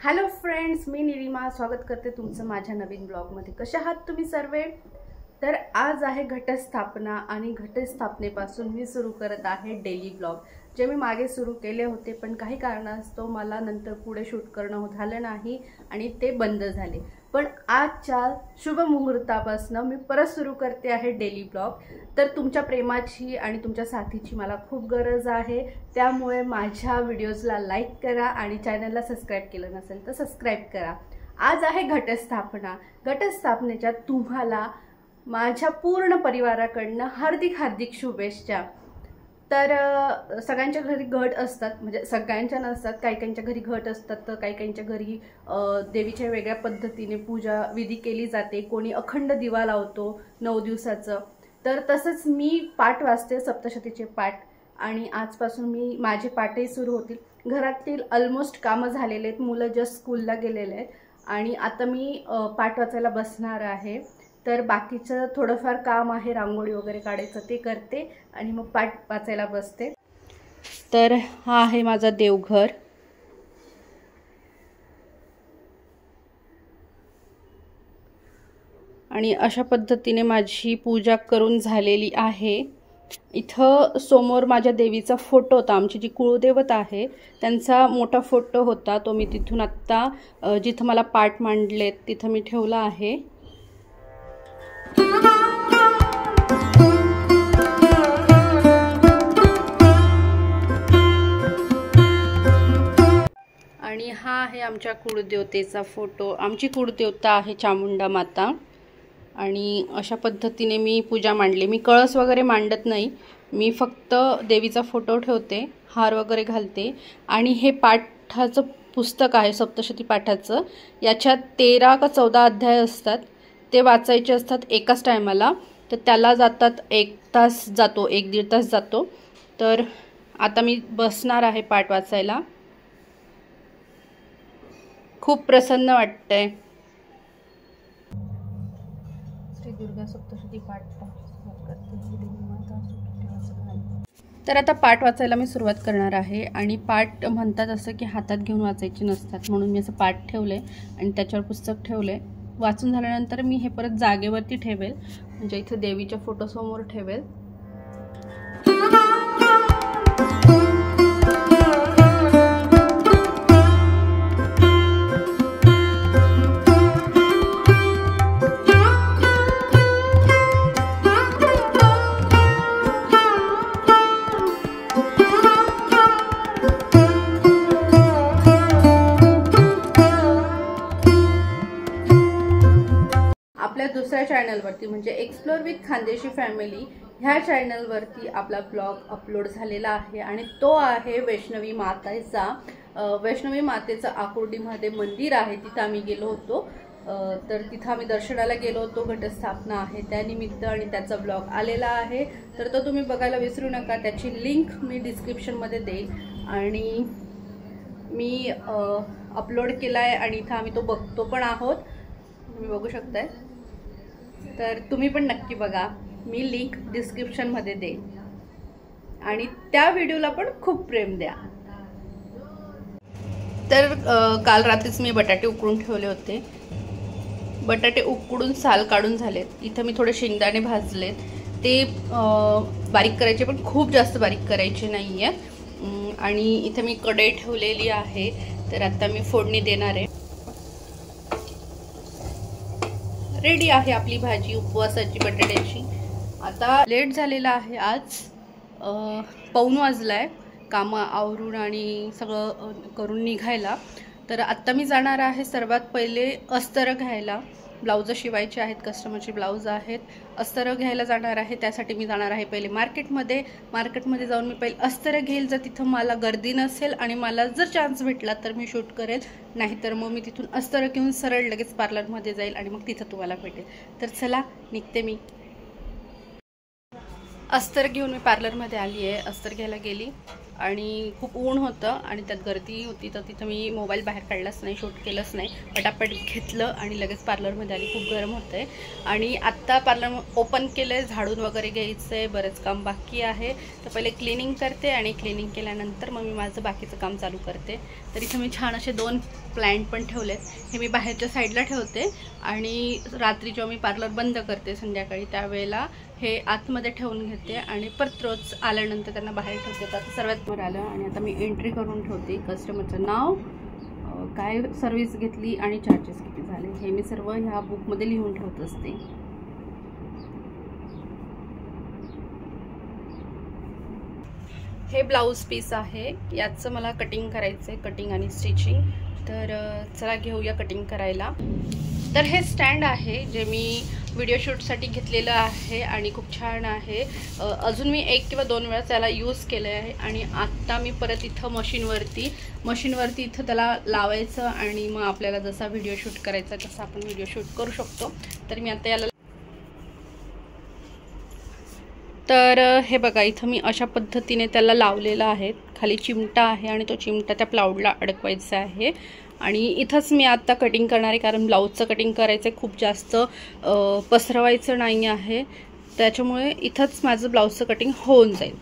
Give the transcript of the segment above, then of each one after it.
Hello friends, मी निलिमा स्वागत करते तुमचं माझ्या नवीन ब्लॉगमध्ये। कशा आहात तुम्ही सर्व? तर आज आहे घटस्थापना आणि घटस्थापनेपासून मी सुरू करत आहे डेली ब्लॉग, जे मी मागे सुरू केले होते, पण काही कारणास्तव मला नंतर पुढे शूट करणं झालं नाही आणि ते बंद झाले। पण आजच्या शुभ मुहूर्तापासून मी परत सुरू करते आहे डेली ब्लॉग। तर तुमच्या प्रेमाची आणि तुमच्या साथीची मला खूप गरज आहे, त्यामुळे माझ्या व्हिडिओजला लाईक करा आणि चॅनलला सबस्क्राइब केलं नसेल तर सबस्क्राइब करा। आज आहे घटस्थापना। घटस्थापनेच्या तुम्हाला माझ्या पूर्ण परिवाराकडनं हार्दिक हार्दिक शुभेच्छा। तर सगळ्यांच्या घरी घट असतात, म्हणजे सगळ्यांच्या नसतात, काही काहींच्या घरी घट असतात, तर काही काहींच्या घरी देवीच्या वेगळ्या पद्धतीने पूजा विधी केली जाते। कोणी अखंड दिवा लावतो 9 दिवसाचं। तर तसंच मी पाठ वाचते, सप्तशतीचे पाठ, आणि आजपासून माझे पाठही सुरू होतील। घरातील ऑलमोस्ट कामं झालेले आहेत, मुलं जस्ट स्कूलला गेलेले आहेत आणि आता मी पाठ वाचायला बसणार आहे। तर बाकीचं थोडंफार काम आहे, रांगोळी वगैरे काढायचं ते करते आणि मग पाठ वाचायला बसते। तर हा आहे माझा देवघर। आणि अशा पद्धतीने माझी पूजा करून झालेली आहे। इथं समोर माझ्या देवीचा फोटो होता, आमची जी कुळदेवता आहे त्यांचा मोठा फोटो होता, तो मी तिथून आत्ता जिथं मला पाठ मांडलेत तिथं मी ठेवला आहे। आणि हा आहे आमच्या कुळदेवतेचा फोटो। आमची कुळदेवता आहे चामुंडा माता। आणि अशा पद्धतीने मी पूजा मांडली। मी कळस वगैरे मांडत नाही, मी फक्त देवीचा फोटो ठेवते, हार वगैरे घालते। आणि हे पाठाचं पुस्तक आहे सप्तशती पाठाचं, याच्यात 13 का 14 अध्याय असतात, ते वाचायचे असतात एकाच टायमाला। तर त्याला जातात 1 तास जातो, 1-1.5 तास जातो। तर आता मी बसणार आहे पाठ वाचायला। खूप प्रसन्न वाटतंय। श्री दुर्गा सप्तशती पाठ तर आता पाठ वाचायला मी सुरुवात करणार आहे। आणि पाठ म्हणतात असं की हातात घेऊन वाचायचे नसतात, म्हणून मी असं पाठ ठेवले आणि त्याच्यावर पुस्तक ठेवले। वाचून झाल्यानंतर मी हे परत जागेवरती ठेवेल, म्हणजे इथे देवीच्या फोटो समोर ठेवेल। आपल्या दुसऱ्या चॅनलवरती म्हणजे एक्सप्लोर विथ खानदेशी फॅमिली ह्या चॅनलवरती आपला ब्लॉग अपलोड झालेला आहे आणि तो आहे वैष्णवी मातेचा। वैष्णवी मातेचं आकुर्डीमध्ये मंदिर आहे, तिथं आम्ही गेलो होतो। तर तिथं आम्ही दर्शनाला गेलो होतो, घटस्थापना आहे त्यानिमित्त, आणि त्याचा ब्लॉग आलेला आहे। तर तो तुम्ही बघायला विसरू नका, त्याची लिंक मी डिस्क्रिप्शनमध्ये देईन। आणि मी अपलोड केला आहे आणि इथं आम्ही तो बघतो पण आहोत, तुम्ही बघू शकताय। तर तुम्ही पण नक्की बघा, मी लिंक डिस्क्रिप्शनमध्ये देईन आणि त्या व्हिडिओला पण खूप प्रेम द्या। तर काल रात्रीच मी बटाटे उकडून ठेवले होते, बटाटे उकडून साल काढून झालेत। इथं मी थोडे शेंगदाणे भाजलेत, ते बारीक करायचे पण खूप जास्त बारीक करायचे नाही आहेत। आणि इथं मी कढई ठेवलेली आहे, तर आता मी फोडणी देणार आहे। रेडी आहे आपली भाजी उपवासाची बटाट्याची। आता लेट झालेला आहे, आज 1:15 वाजलाय कामं आवरून आणि सगळं करून निघायला। तर आत्ता मी जाणार आहे सर्वात पहिले अस्तर घ्यायला, ब्लाउज शिवायचे आहेत, कस्टमरचे ब्लाउज आहेत, अस्तर घ्यायला जाणार आहे। त्यासाठी मी जाणार आहे पहिले मार्केटमध्ये जाऊन मी पहिले अस्तर घेईल। जर तिथं मला गर्दी नसेल आणि मला जर चान्स भेटला तर मी शूट करेल, नाहीतर मग मी तिथून अस्तर घेऊन सरळ लगेच पार्लरमध्ये जाईल आणि मग तिथं तुम्हाला भेटेल। तर चला निघते मी। अस्तर घेऊन मी पार्लरमध्ये आली आहे, अस्तर घ्यायला गेली आणि खूप ऊन होतं आणि त्यात गर्दी होती, तर तिथं मी मोबाईल बाहेर काढलाच नाही, शूट केलंच नाही. पटापट घेतलं आणि लगेच पार्लरमध्ये आली. खूप गरम होतं आहे आणि आत्ता पार्लर ओपन केलं आहे. झाडून वगैरे घ्यायचं आहे, बरंच काम बाकी आहे. तर पहिले क्लिनिंग करते आणि क्लिनिंग केल्यानंतर मग मी माझं बाकीचं काम चालू करते. तर इथं मी छान असे 2 प्लॅन्ट पण ठेवलेत. हे मी बाहेरच्या साईडला ठेवते आणि रात्री जेव्हा मी पार्लर बंद करते संध्याकाळी त्यावेळेला हे आतमध्ये ठेवून घेते आणि परत रोज आल्यानंतर त्यांना बाहेर ठेवते. तर आता सर्वात वर आलं आणि आता मी एंट्री करून ठेवते. कस्टमरचं नाव, काय सर्व्हिस घेतली आणि चार्जेस किती झाले हे मी सर्व ह्या बुकमध्ये लिहून ठेवत असते. हे ब्लाऊज पीस आहे, याचं मला कटिंग करायचं आहे, कटिंग आणि स्टिचिंग. तर चला घेऊया कटिंग करायला. तर हे स्टँड आहे जे मी व्हिडिओ शूटसाठी घेतलेलं आहे आणि खूप छान आहे. अजून मी 1 किंवा 2 वेळा त्याला यूज केलं आहे आणि आत्ता मी परत इथं मशीनवरती इथं त्याला लावायचं आणि मग आपल्याला जसा व्हिडिओ शूट करायचा तसा आपण व्हिडिओ शूट करू शकतो. तर मी आता याला हे बघा, इथं मी अशा पद्धतीने त्याला लावलेलं आहे. खाली चिमटा आहे आणि तो चिमटा त्या प्लाऊडला अडकवायचा आहे आणि इथंच मी आता कटिंग करणार आहे, कारण ब्लाऊजचं कटिंग करायचं आहे, खूप जास्त पसरवायचं नाही आहे. त्याच्यामुळे इथंच माझं ब्लाऊजचं कटिंग होऊन जाईल.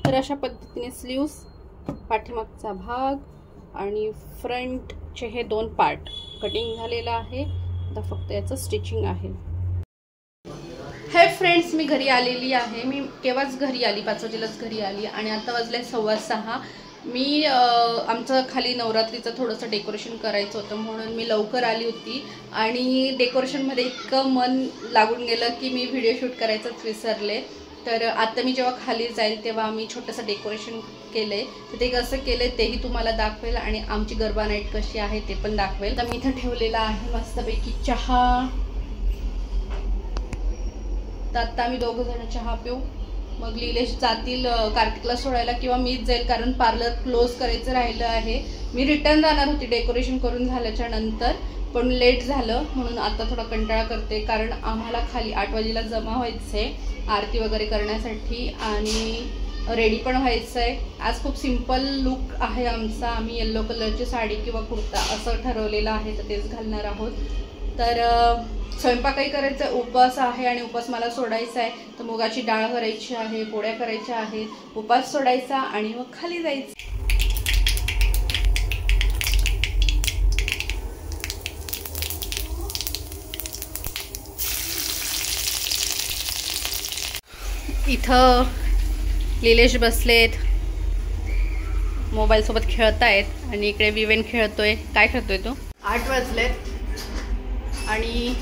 तर अशा पद्धतीने स्लीव्स, पाठीमागचा भाग आणि फ्रंटचे हे 2 पार्ट कटिंग झालेला आहे. आता फक्त याचं स्टिचिंग आहे. हे फ्रेंड्स, मी घरी आलेली आहे. मी केव्हाच घरी आली, 5 वाजेलाच घरी आली आणि आता वाजले 6:15. मी आमचं खाली नवरात्रीचं थोडंसं डेकोरेशन करायचं होतं म्हणून मी लवकर आली होती आणि डेकोरेशनमध्ये इतकं मन लागून गेलं की मी व्हिडिओ शूट करायचंच विसरले. तर आता मी जेव्हा खाली जाईल तेव्हा आम्ही छोटंसं डेकोरेशन केलं आहे. तर ते कसं केलं आहे तेही तुम्हाला दाखवेल आणि आमची गरबा नाईट कशी आहे ते पण दाखवेल. तर मी इथं ठेवलेला आहे मस्तपैकी चहा. तर आता आम्ही दोघं जण चहा पिऊ. मग लीलेश जातील कार्तिकला सोडायला किंवा मीच जाईल, कारण पार्लर क्लोज करायचं राहिलं आहे. मी रिटर्न जाणार होती डेकोरेशन करून झाल्याच्या नंतर, पण लेट झालं म्हणून आता थोडा कंटाळा करते. कारण आम्हाला खाली 8 वाजेला जमा व्हायचं आहे आरती वगैरे करण्यासाठी आणि रेडी पण व्हायचं आहे. आज खूप सिम्पल लुक आहे आमचा. आम्ही येल्लो कलरची साडी किंवा कुर्ता असं ठरवलेलं आहे, तर तेच घालणार आहोत. तर स्वयंपाकही करायचा, उपवास आहे आणि उपवास मला सोडायचा आहे. तर मुगाची डाळ करायची आहे, पोळ्या करायच्या आहेत, उपवास सोडायचा आणि मग खाली जायचं. इथं लीलेश बसलेत, मोबाईल सोबत खेळतायत आणि इकडे विवेन खेळतोय. काय खेळतोय तू? 8 वाजलेत आणि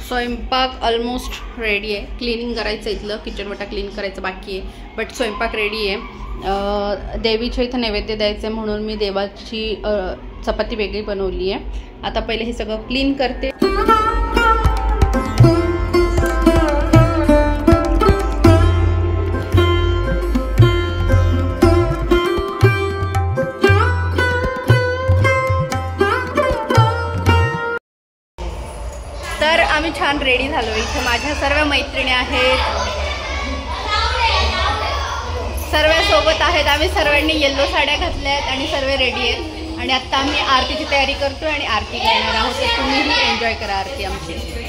स्वयंपाक ऑलमोस्ट रेडी आहे. क्लिनिंग करायचं, इथलं किचन वटा क्लीन करायचं बाकी आहे, बट स्वयंपाक रेडी आहे. देवीच्या इथं नैवेद्य द्यायचं आहे म्हणून मी देवाची चपाती वेगळी बनवली आहे. आता पहिले हे सगळं क्लीन करते. तर आम्ही छान रेडी झालो. इथे माझ्या सर्व मैत्रिणी आहेत, सर्व सोबत आहेत. आम्ही सर्वांनी येल्लो साड्या घातल्या आहेत आणि सर्व रेडी आहेत आणि आत्ता आम्ही आरतीची तयारी करतोय आणि आरती करणार आहोत. तर तुम्हीही एन्जॉय करा आरती आमची.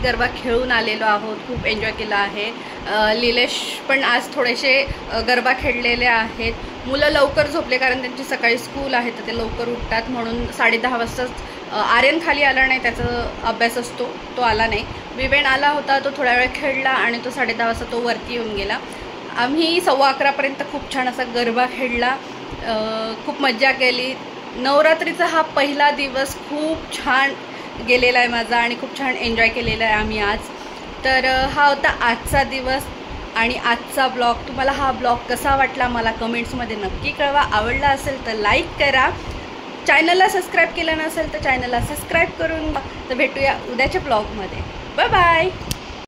गरबा खेळून आलेलो आहोत, खूप एन्जॉय केला आहे। लीलेश पण आज थोडेसे गरबा खेळलेले आहेत। मुलं लवकर झोपले कारण त्यांची सकाळी स्कूल आहे तर ते लवकर उठतात, म्हणून 10:30 वाजताच आर्यन खाली आला नाही, त्याचा अभ्यास असतो तो आला नाही। विवेन आला होता, तो थोडा वेळ खेळला आणि तो 10:30 वाजता तो वरती येऊन गेला। आम्ही 11:15 पर्यंत खूप छान असा गरबा खेळला, खूप मज्जा केली। नवरात्रीचा हा पहिला दिवस खूप छान गेलेला आहे माझा आणि खूप छान एन्जॉय केलेला आहे आम्ही आज। तर हा होता आजचा दिवस आणि आजचा ब्लॉग। तुम्हाला हा ब्लॉग कसा वाटला मला कमेंट्समध्ये नक्की कळवा। आवडला असेल तर लाईक करा, चॅनलला सबस्क्राईब केलं नसेल तर चॅनलला सबस्क्राईब करून। तर भेटूया उद्याच्या ब्लॉगमध्ये। Bye bye.